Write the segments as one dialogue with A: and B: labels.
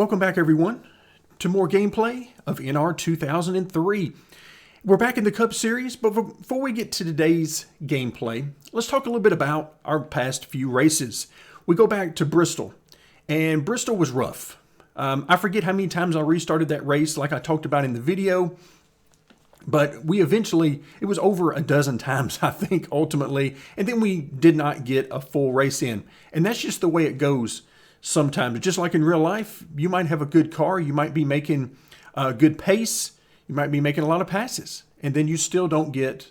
A: Welcome back, everyone, to more gameplay of NR2003. We're back in the Cup Series, but before we get to today's gameplay, let's talk a little bit about our past few races. We go back to Bristol, and Bristol was rough. I forget how many times I restarted that race like I talked about in the video, but we eventually, it was over a dozen times, I think, ultimately, and then we did not get a full race in. And that's just the way it goes sometimes. Just like in real life, you might have a good car, you might be making a good pace, you might be making a lot of passes, and then you still don't get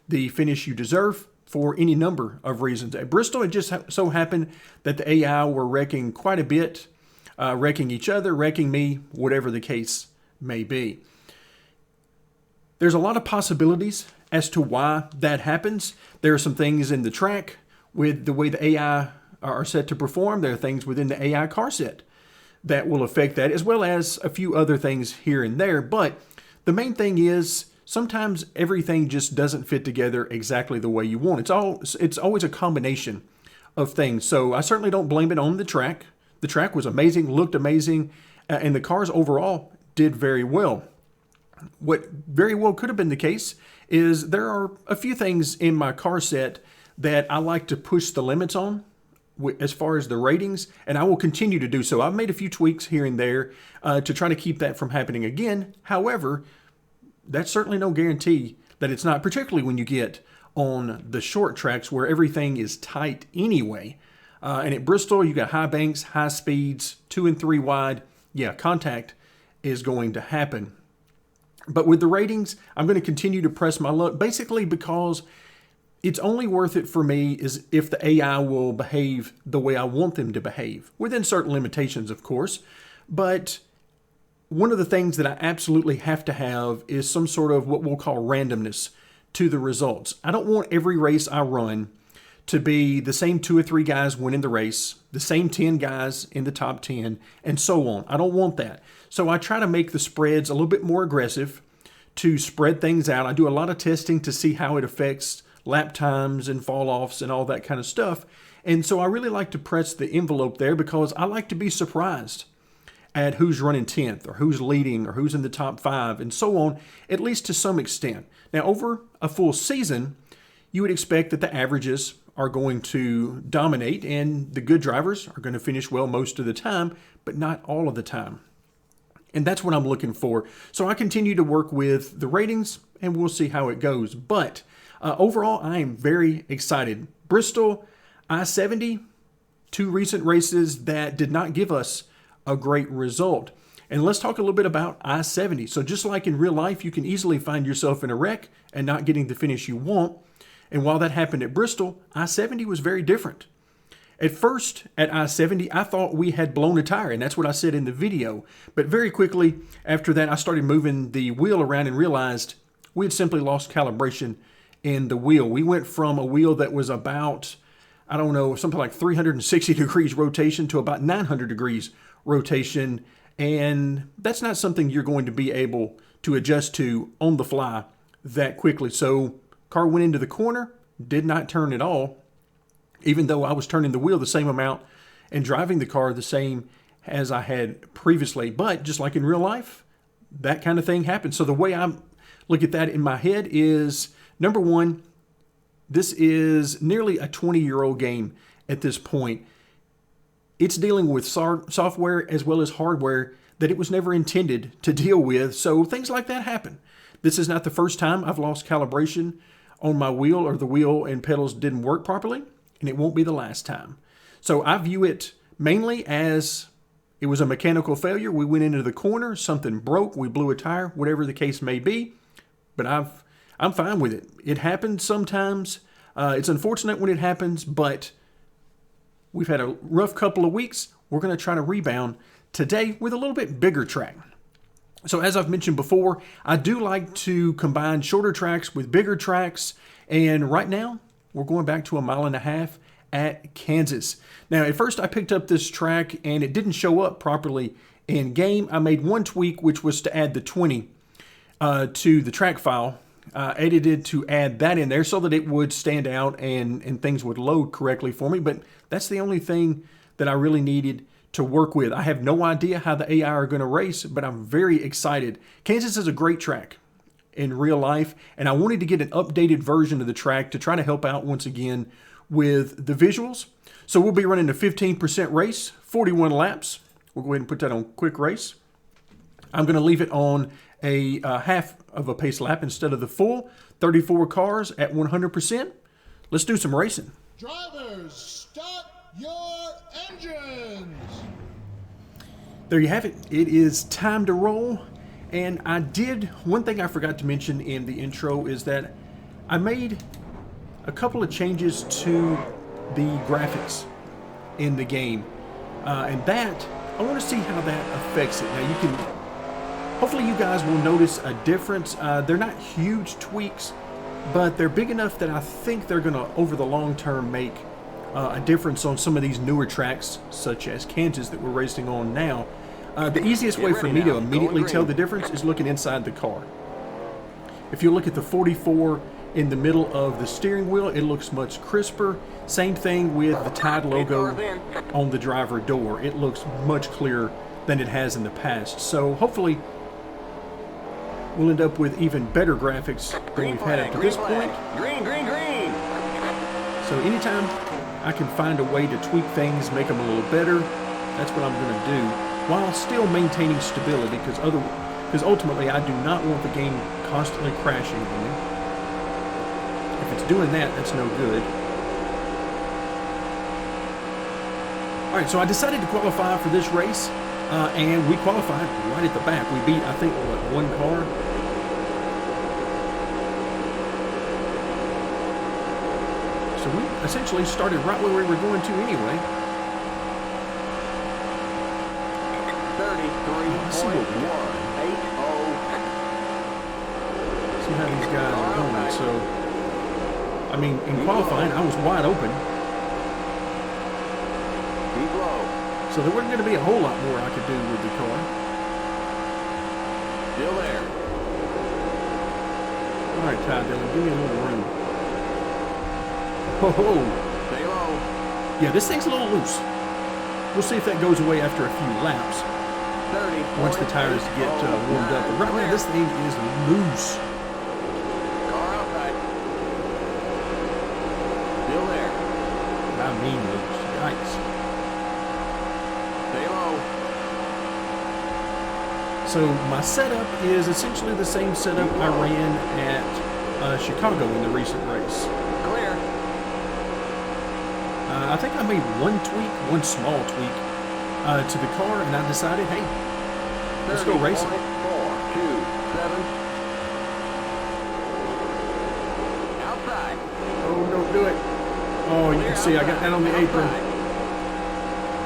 A: the finish you deserve for any number of reasons. At Bristol, it just so happened that the AI were wrecking quite a bit, wrecking each other, wrecking me, whatever the case may be. There's a lot of possibilities as to why that happens. There are some things in the track with the way the AI are set to perform. There are things within the AI car set that will affect that, as well as a few other things here and there. But the main thing is sometimes everything just doesn't fit together exactly the way you want. It's always a combination of things. So I certainly don't blame it on the track. The track was amazing, looked amazing, and the cars overall did very well. What very well could have been the case is there are a few things in my car set that I like to push the limits on as far as the ratings, and I will continue to do so. I've made a few tweaks here and there to try to keep that from happening again. However, that's certainly no guarantee that it's not, particularly when you get on the short tracks where everything is tight anyway. And at Bristol, you got high banks, high speeds, 2 and 3 wide. Yeah, contact is going to happen. But with the ratings, I'm going to continue to press my luck, basically because it's only worth it for me is if the AI will behave the way I want them to behave, within certain limitations, of course. But one of the things that I absolutely have to have is some sort of what we'll call randomness to the results. I don't want every race I run to be the same 2 or 3 guys winning the race, the same 10 guys in the top 10, and so on. I don't want that. So I try to make the spreads a little bit more aggressive to spread things out. I do a lot of testing to see how it affects lap times and fall offs and all that kind of stuff. And so I really like to press the envelope there because I like to be surprised at who's running 10th or who's leading or who's in the top 5 and so on, at least to some extent. Now, over a full season, you would expect that the averages are going to dominate and the good drivers are going to finish well most of the time, but not all of the time. And that's what I'm looking for. So I continue to work with the ratings and we'll see how it goes. But overall, I am very excited. Bristol, I-70, 2 recent races that did not give us a great result. And let's talk a little bit about I-70. So just like in real life, you can easily find yourself in a wreck and not getting the finish you want. And while that happened at Bristol, I-70 was very different. At first, at I-70, I thought we had blown a tire, and that's what I said in the video. But very quickly after that, I started moving the wheel around and realized we had simply lost calibration in the wheel. We went from a wheel that was about, I don't know, something like 360 degrees rotation to about 900 degrees rotation, and that's not something you're going to be able to adjust to on the fly that quickly. So car went into the corner, did not turn at all, even though I was turning the wheel the same amount and driving the car the same as I had previously. But just like in real life, that kind of thing happens. So the way I look at that in my head is, number one, this is nearly a 20-year-old game at this point. It's dealing with software as well as hardware that it was never intended to deal with. So things like that happen. This is not the first time I've lost calibration on my wheel or the wheel and pedals didn't work properly, and it won't be the last time. So I view it mainly as it was a mechanical failure. We went into the corner, something broke, we blew a tire, whatever the case may be. But I'm fine with it. It happens sometimes. It's unfortunate when it happens, but we've had a rough couple of weeks. We're going to try to rebound today with a little bit bigger track. So as I've mentioned before, I do like to combine shorter tracks with bigger tracks. And right now, we're going back to 1.5 miles at Kansas. Now, at first I picked up this track and it didn't show up properly in game. I made one tweak, which was to add the 20 to the track file. Edited to add that in there so that it would stand out and things would load correctly for me. But that's the only thing that I really needed to work with. I have no idea how the AI are going to race, but I'm very excited. Kansas is a great track in real life, and I wanted to get an updated version of the track to try to help out once again with the visuals. So we'll be running a 15% race, 41 laps. We'll go ahead and put that on quick race. I'm going to leave it on a half of a pace lap instead of the full. 34 cars at 100%. Let's do some racing.
B: Drivers, start your engines.
A: There you have it. It is time to roll. And one thing I forgot to mention in the intro is that I made a couple of changes to the graphics in the game. And that, I want to see how that affects it. Now hopefully you guys will notice a difference. They're not huge tweaks, but they're big enough that I think they're going to, over the long term, make a difference on some of these newer tracks, such as Kansas that we're racing on now. The easiest way for me to immediately tell the difference is looking inside the car. If you look at the 44 in the middle of the steering wheel, it looks much crisper. Same thing with the Tide logo on the driver door. It looks much clearer than it has in the past. So hopefully we'll end up with even better graphics than we've had up to this point.
C: Green.
A: So anytime I can find a way to tweak things, make them a little better, that's what I'm going to do, while still maintaining stability, because ultimately I do not want the game constantly crashing on me. If it's doing that, that's no good. Alright, so I decided to qualify for this race, and we qualified right at the back. We beat, I think, one car. So we essentially started right where we were going to anyway.
C: 33.180.
A: See how these guys are going. So, I mean, in qualifying, I was wide open.
C: Keep low.
A: So there wasn't going to be a whole lot more I could do with the car.
C: Still there.
A: All right, Ty Dillon, give me a little room. Ho-ho.
C: Stay low.
A: Yeah, this thing's a little loose. We'll see if that goes away after a few laps,
C: 30.
A: once the tires get warmed up. But right now, this thing is loose.
C: Car outside. Still there.
A: I mean loose. Yikes.
C: Stay low.
A: So my setup is essentially the same setup I ran at Chicago in the recent race.
C: Clear.
A: I think I made one small tweak to the car, and I decided, hey, let's go racing.
C: 427. Outside.
A: Oh, don't do it. Oh, you can see I got that on the apron,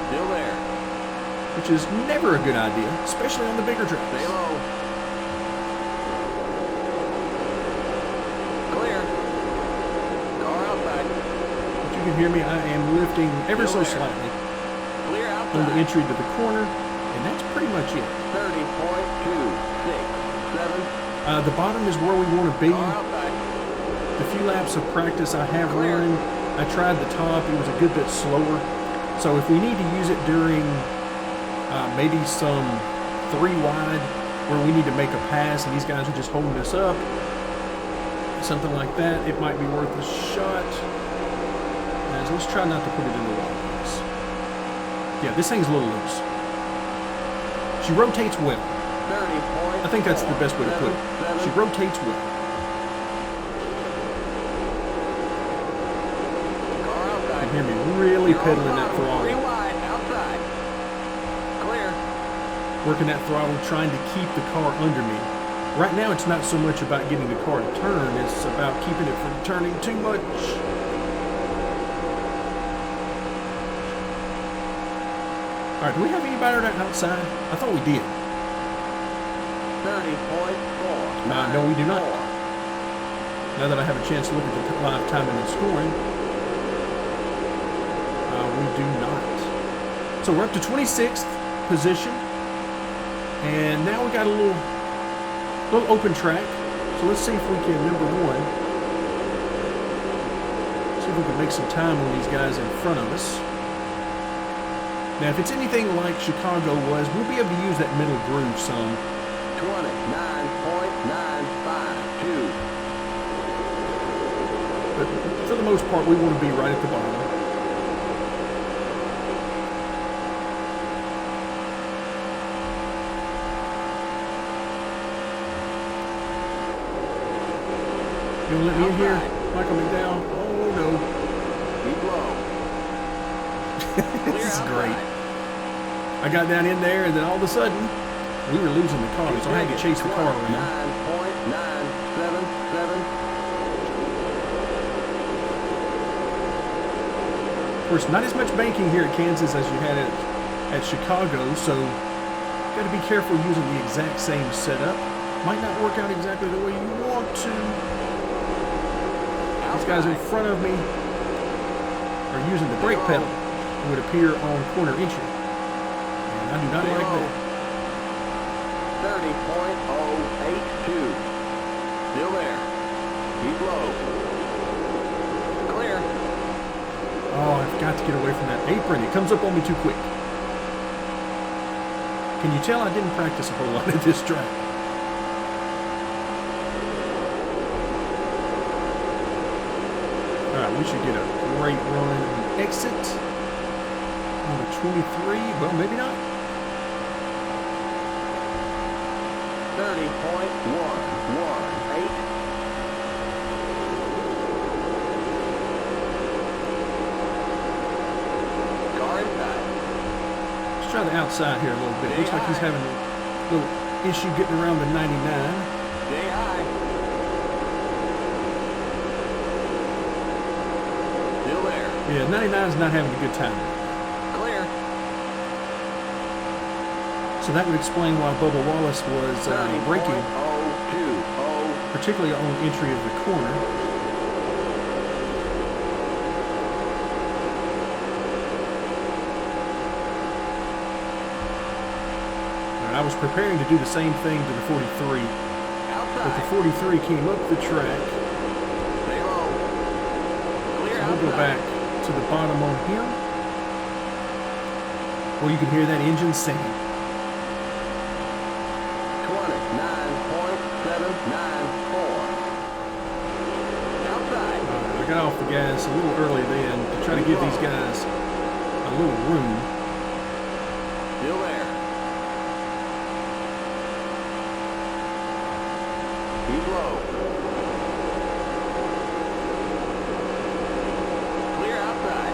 C: Still there.
A: which is never a good idea, especially on the bigger
C: Stay
A: tracks.
C: low. Clear. Car outside.
A: If you can hear me, I am lifting ever so slightly
C: Clear
A: on
C: outside.
A: the entry to the corner, and that's pretty much it.
C: 30.267.
A: The bottom is where we want to be.
C: Car outside.
A: The few laps of practice I have run, I tried the top. It was a good bit slower. So if we need to use it during maybe some 3 wide where we need to make a pass and these guys are just holding us up, something like that, it might be worth a shot. So let's try not to put it in the wrong place. Yeah, this thing's a little loose. She rotates well.
C: 30.
A: I think that's the best way to put it. She rotates well.
C: Car
A: You
C: outside.
A: can hear me really
C: You're
A: pedaling
C: on
A: that
C: throttle. 3
A: throttle.
C: wide. Outside. Clear.
A: Working that throttle, trying to keep the car under me. Right now, it's not so much about getting the car to turn, it's about keeping it from turning too much. All right, do we have anybody outside? I thought we did.
C: 30.4.
A: No, we do not. Now that I have a chance to look at the live time and the scoring, we do not. So we're up to 26th position, and now we got a little open track. So let's see if we can, number one, see if we can make some time on these guys in front of us. Now, if it's anything like Chicago was, we'll be able to use that middle groove some.
C: 29.952.
A: But for the most part, we want to be right at the bottom. You gonna let me in here? Michael McDowell? Oh no.
C: Keep low.
A: This is great. I got down in there and then all of a sudden, we were losing the car, so I had to chase the car around.
C: 9.977.
A: Of course, not as much banking here at Kansas as you had at Chicago, so got to be careful using the exact same setup. Might not work out exactly the way you want to. These guys in front of me are using the brake pedal. It would appear on corner entry. And I do not like that.
C: 30.082. Still there. Keep low. Clear.
A: Oh, I've got to get away from that apron. It comes up on me too quick. Can you tell I didn't practice a whole lot at this track? Alright, we should get a great run on exit. On the 23. Well, maybe not.
C: 30.118. Car inside.
A: Let's try the outside here a little bit. Looks like he's having a little issue getting around the 99.
C: Stay high. Still there.
A: Yeah, 99 is not having a good time.
C: Clear.
A: So that would explain why Bubba Wallace was braking,
C: 30.020.
A: particularly on entry of the corner. And I was preparing to do the same thing to the 43, but the 43 came up the track.
C: Stay low. Clear
A: So we'll go back to the bottom on him. Well, you can hear that engine singing.
C: 29.794. Outside.
A: I got off the gas a little early then to try to give these guys a little room.
C: Still there. Keep low. Clear outside.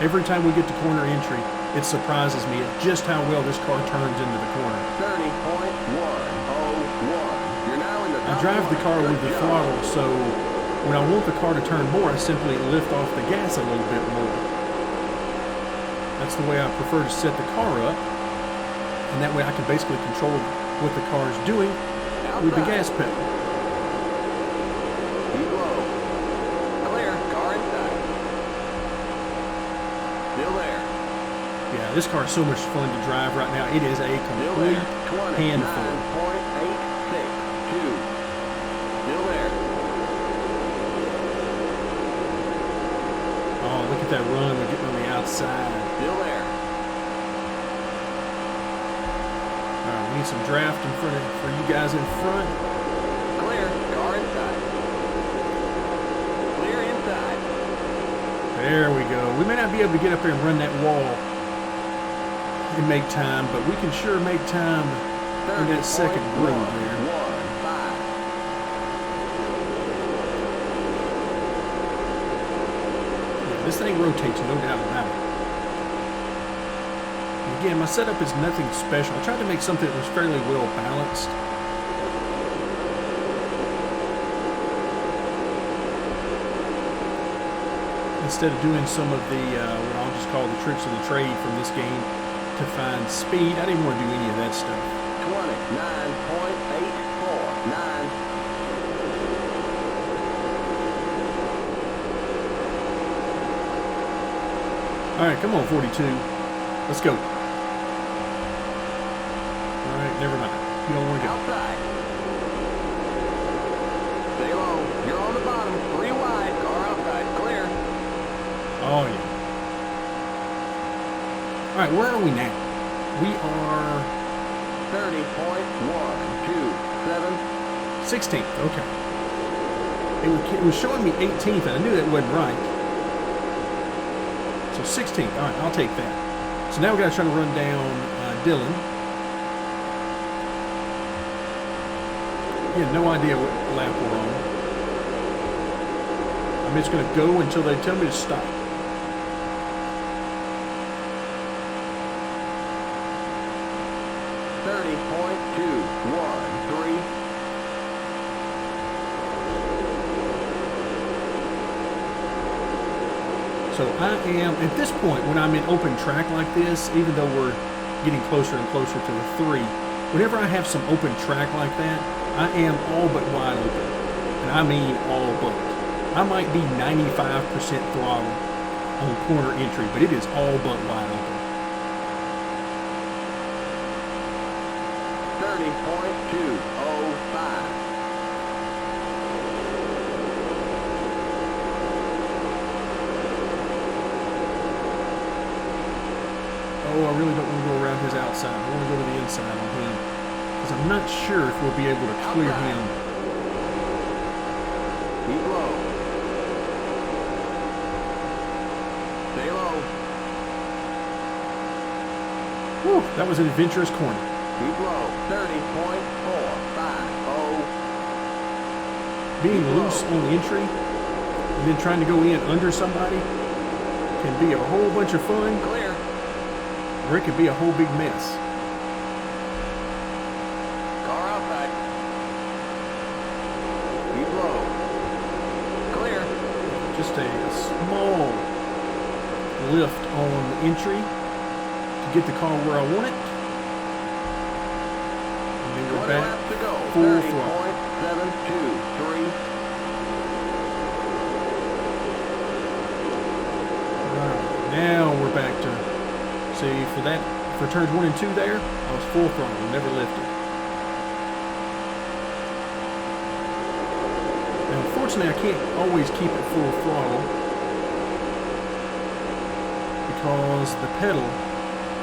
A: Every time we get to corner entry, it surprises me at just how well this car turns into the corner.
C: 30.101. You're now in the
A: I drive the car with the throttle, so when I want the car to turn more, I simply lift off the gas a little bit more. That's the way I prefer to set the car up, and that way I can basically control what the car is doing with the gas pedal.
C: Keep low. Clear. Car inside. Still there.
A: Yeah, this car is so much fun to drive right now. It is a
C: Still
A: complete
C: there.
A: handful.
C: 29.862. Still there.
A: Oh, look at that run. We're getting on the outside.
C: Still there.
A: All right, we need some draft in front for you guys in front.
C: Clear. Car inside. Clear inside.
A: There we go. We may not be able to get up there and run that wall and make time, but we can sure make time in that second groove there.
C: 30.115.
A: Yeah, this thing rotates, no doubt about it. And again, my setup is nothing special. I tried to make something that was fairly well balanced. Instead of doing some of the, what I'll just call the tricks of the trade from this game to find speed, I didn't want to do any of that stuff.
C: 29.849.
A: All right, come on, 42. Let's go. All right, never mind. You don't want to go.
C: Outside. Stay low. You're on the bottom. 3 wide. Car outside. Clear.
A: Oh, yeah. All right, where are we now? We are
C: 30.127.
A: 16th. Okay. It was showing me 18th, and I knew that wasn't right. So 16th. All right, I'll take that. So now we got to try to run down Dylan. Yeah, no idea what lap we're on. I'm just going to go until they tell me to stop. So I am, at this point, when I'm in open track like this, even though we're getting closer and closer to the 3, whenever I have some open track like that, I am all but wide open. And I mean all but. I might be 95% throttle on corner entry, but it is all but wide open.
C: 30.205.
A: Oh, I really don't want to go around his outside. I want to go to the inside on him. Because I'm not sure if we'll be able to clear him.
C: Keep low. Stay low.
A: Whew, that was an adventurous corner.
C: Keep low. 30.450.
A: Being loose on the entry and then trying to go in under somebody can be a whole bunch of fun.
C: Clear.
A: Or it could be a whole big mess.
C: Car outside. Keep low. Clear.
A: Just a small lift on the entry to get the car where I want it. And then we're
C: 20
A: back
C: laps to go.
A: full throttle.
C: 30.723.
A: Alright, now we're back to, see, for turns 1 and 2 there, I was full throttle, never lifted. Now, unfortunately, I can't always keep it full throttle because the pedal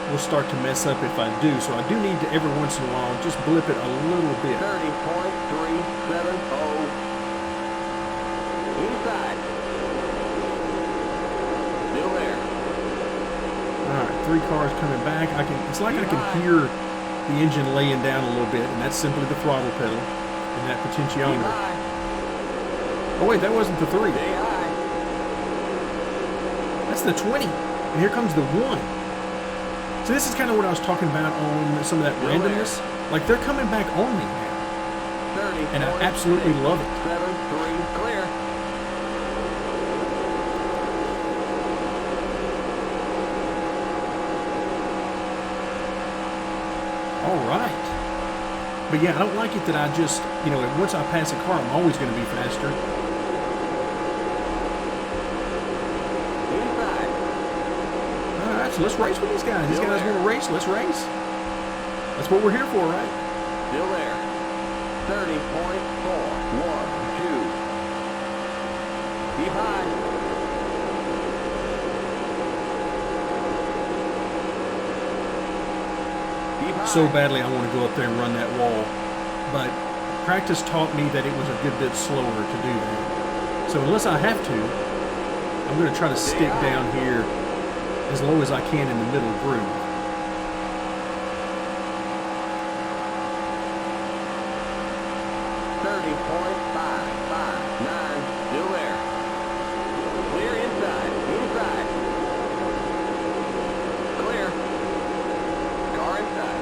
A: will start to mess up if I do. So I do need to, every once in a while, just blip it a little bit.
C: 30.370. Inside. Still there.
A: Alright, 3 cars coming back. It's like I can hear the engine laying down a little bit, and that's simply the throttle pedal and that
C: Keep
A: potentiometer.
C: high.
A: Oh wait, that wasn't the 3.
C: Stay high.
A: That's the 20. And here comes the 1. So this is kind of what I was talking about on some of that randomness. Like, they're coming back on me now.
C: 30.
A: And I absolutely love it.
C: 7-3 clear.
A: All right. But yeah, I don't like it that I just, once I pass a car, I'm always going to be faster.
C: Inside.
A: All right, so let's race with these guys. These guys want to race. Let's race. That's what we're here for, right?
C: Still there. 30.412. Keep high. Keep high.
A: So badly I want to go up there and run that wall. But practice taught me that it was a good bit slower to do that. So unless I have to, I'm going to try to stick down here as low as I can in the middle groove.
C: 30.559. Still there. Clear inside. Inside. Clear. Car inside.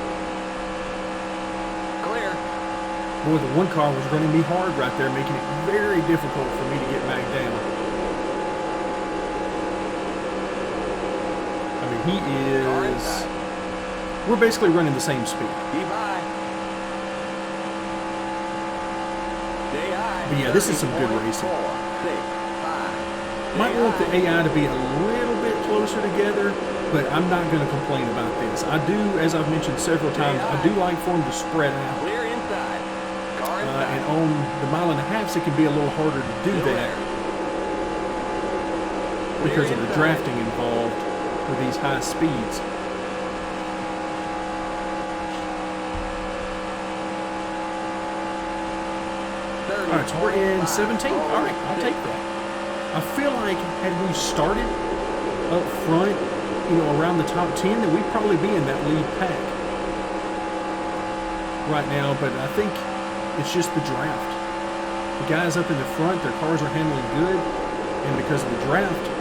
C: Clear.
A: Boy, the 1 car was running me hard right there, making it very difficult for me to get back down. I mean, he
C: Car
A: is...
C: inside.
A: We're basically running the same speed.
C: Keep high. Stay high.
A: But yeah, this is some good
C: 30.465.
A: Might want the AI to be a little bit closer together, but I'm not going to complain about this. I do, as I've mentioned several times, I do like for them to spread out.
C: Clear inside. Car inside.
A: And on the 1.5 miles, it can be a little harder to do
C: Still
A: that
C: there.
A: because of
C: Clear
A: the
C: inside.
A: drafting involved with these high speeds. All right, so we're in 17th. All right, I'll take that. I feel like had we started up front, you know, around the top 10, then we'd probably be in that lead pack right now. But I think it's just the draft. The guys up in the front, their cars are handling good, and because of the draft,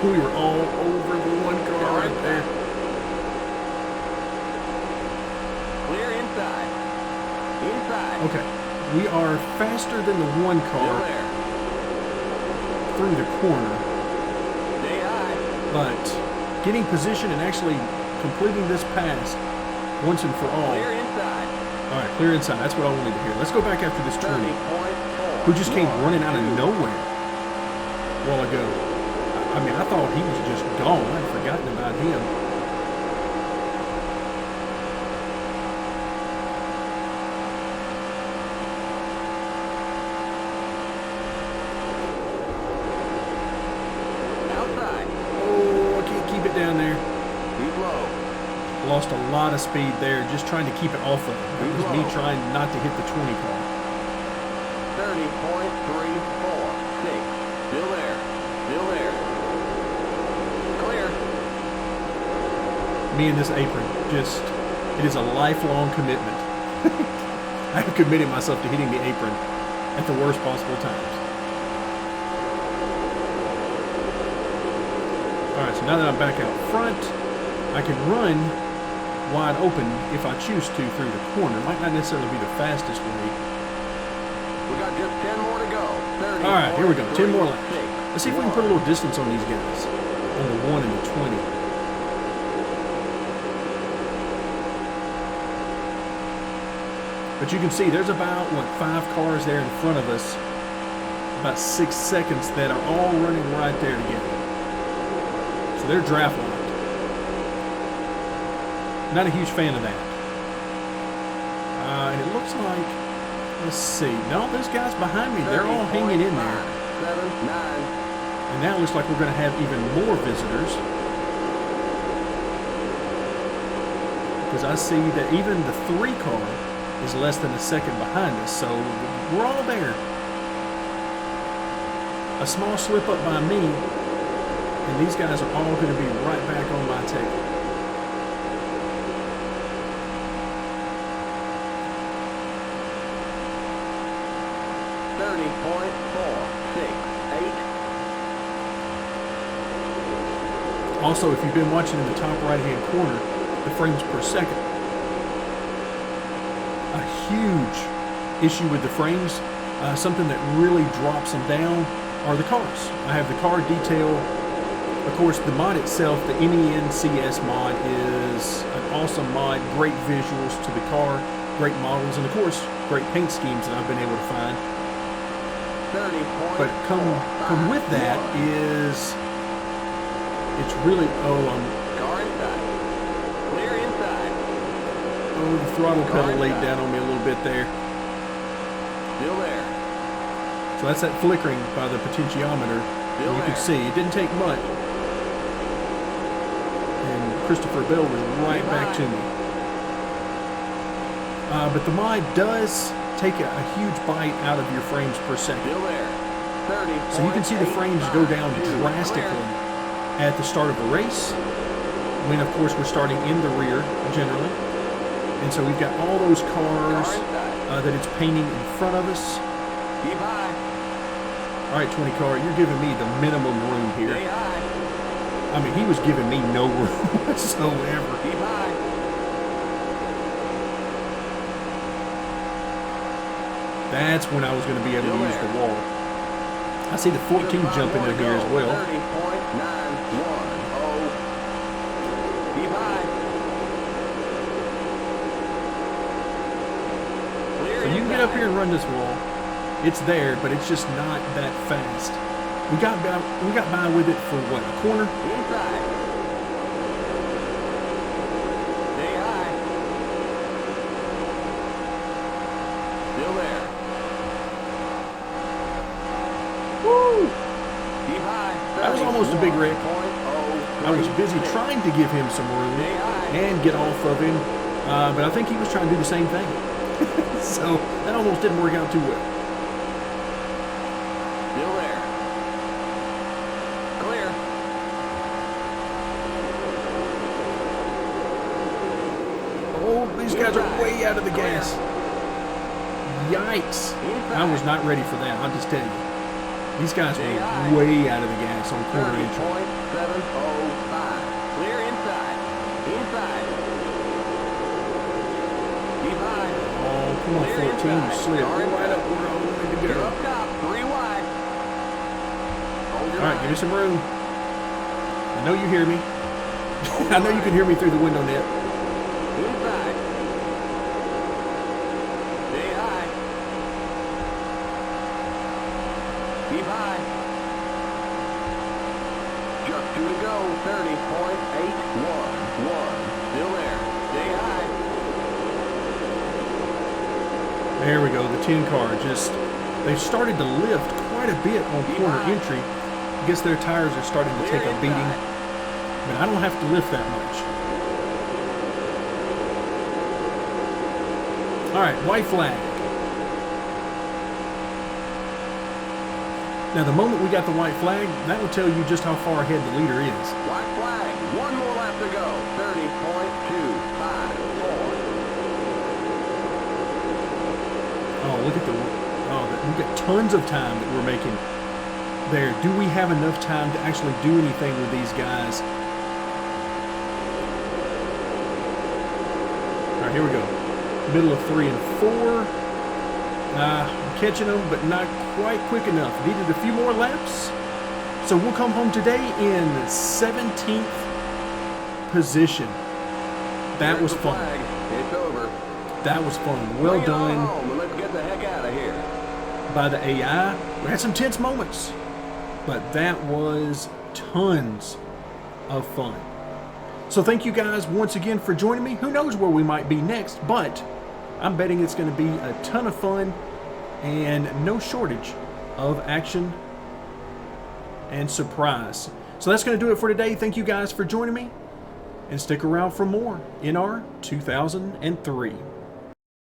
A: we were all over the one car right there.
C: Clear inside. Inside.
A: Okay, we are faster than the one
C: Still
A: car
C: there.
A: through the corner,
C: Stay high.
A: but getting position and actually completing this pass once and for all.
C: Clear inside.
A: All right, clear inside. That's what I wanted to hear. Let's go back after this 20,
C: 30.4.
A: who just came running out of nowhere a while ago. I mean, I thought he was just gone. I'd forgotten about him.
C: Outside.
A: Oh, I can't keep it down there.
C: Keep low.
A: Lost a lot of speed there, just trying to keep it off of him. It was me trying not to hit the 20 car.
C: 30.346. Still there. Still there. Clear.
A: Me and this apron, just, it is a lifelong commitment. I have committed myself to hitting the apron at the worst possible times. All right, so now that I'm back out front, I can run wide open if I choose to through the corner. Might not necessarily be the fastest way.
C: We got just 10 more to go. 30.
A: All right, here we go. 10 more laps.
C: 6.
A: Let's see if we can put a little distance on these guys, on the 1 and the 20. But you can see there's about, what, 5 cars there in front of us, about 6 seconds that are all running right there together. So they're draft locked. Not a huge fan of that. And it looks like, let's see, no, those guys behind me, they're all hanging in there.
C: 7, 9.
A: And now it looks like we're going to have even more visitors. Because I see that even the 3 car is less than a second behind us, so we're all there. A small slip up by me, and these guys are all going to be right back on my tail. Also, if you've been watching in the top right-hand corner, the frames per second. A huge issue with the frames, something that really drops them down, are the cars. I have the car detail. Of course, the mod itself, the NENCS mod, is an awesome mod. Great visuals to the car, great models, and of course, great paint schemes that I've been able to find. But come with that is, it's really,
C: Car inside. Clear inside.
A: oh, the throttle pedal laid down on me a little bit there.
C: Still there.
A: So that's that flickering by the potentiometer.
C: Still
A: You can
C: there.
A: see it didn't take much. And Christopher Bell was right back to me. But the mod does take a huge bite out of your frames per second.
C: Still there. 30.
A: So you can see the frames go down drastically at the start of a race, when of course we're starting in the rear generally. And so we've got all those cars that it's painting in front of us.
C: Keep high.
A: All right, 20 car, you're giving me the minimum room here.
C: Stay high.
A: I mean, he was giving me no room whatsoever.
C: Keep high.
A: That's when I was going to be able to use the wall. I see the 14 jumping in here as well.
C: 30.910. Keep high.
A: So you can get up here and run this wall. It's there, but it's just not that fast. We got by with it for what, a corner?
C: Inside. Stay high. Still there.
A: big wreck. I was busy trying to give him some room and get off of him, but I think he was trying to do the same thing. So that almost didn't work out too well.
C: Still there. Clear.
A: Oh, these guys are way out of the gas. Yikes. I was not ready for that, I'll just tell you. These guys were way out of the gas on corner entry.
C: 30.705. Clear inside. Inside. Keep high.
A: Oh, come on, 14. You slid right up where I wanted to
C: You're
A: go.
C: up top. 3 wide.
A: All right, give me some room. I know you hear me. I know you can hear me through the window net.
C: Inside. Stay high. Keep high. Just 2 to go. 30.811. Still there. Stay high.
A: There we go, the 10 car they've started to lift quite a bit on corner entry. I guess their tires are starting to take a beating, but I don't have to lift that much. All right, white flag. Now, the moment we got the white flag, that will tell you just how far ahead the leader is.
C: White flag. 1 more lap to go. 30.254.
A: Oh, look at we've got tons of time that we're making there. Do we have enough time to actually do anything with these guys? All right, here we go. Middle of 3 and 4. I'm catching them, but not quite quick enough. Needed a few more laps. So we'll come home today in 17th position. That was fun.
C: It's over.
A: That was fun. Well done.
C: Let's get the heck out of here.
A: By the AI. We had some tense moments, but that was tons of fun. So thank you guys once again for joining me. Who knows where we might be next, but I'm betting it's going to be a ton of fun and no shortage of action and surprise. So that's going to do it for today. Thank you guys for joining me, and stick around for more NR 2003.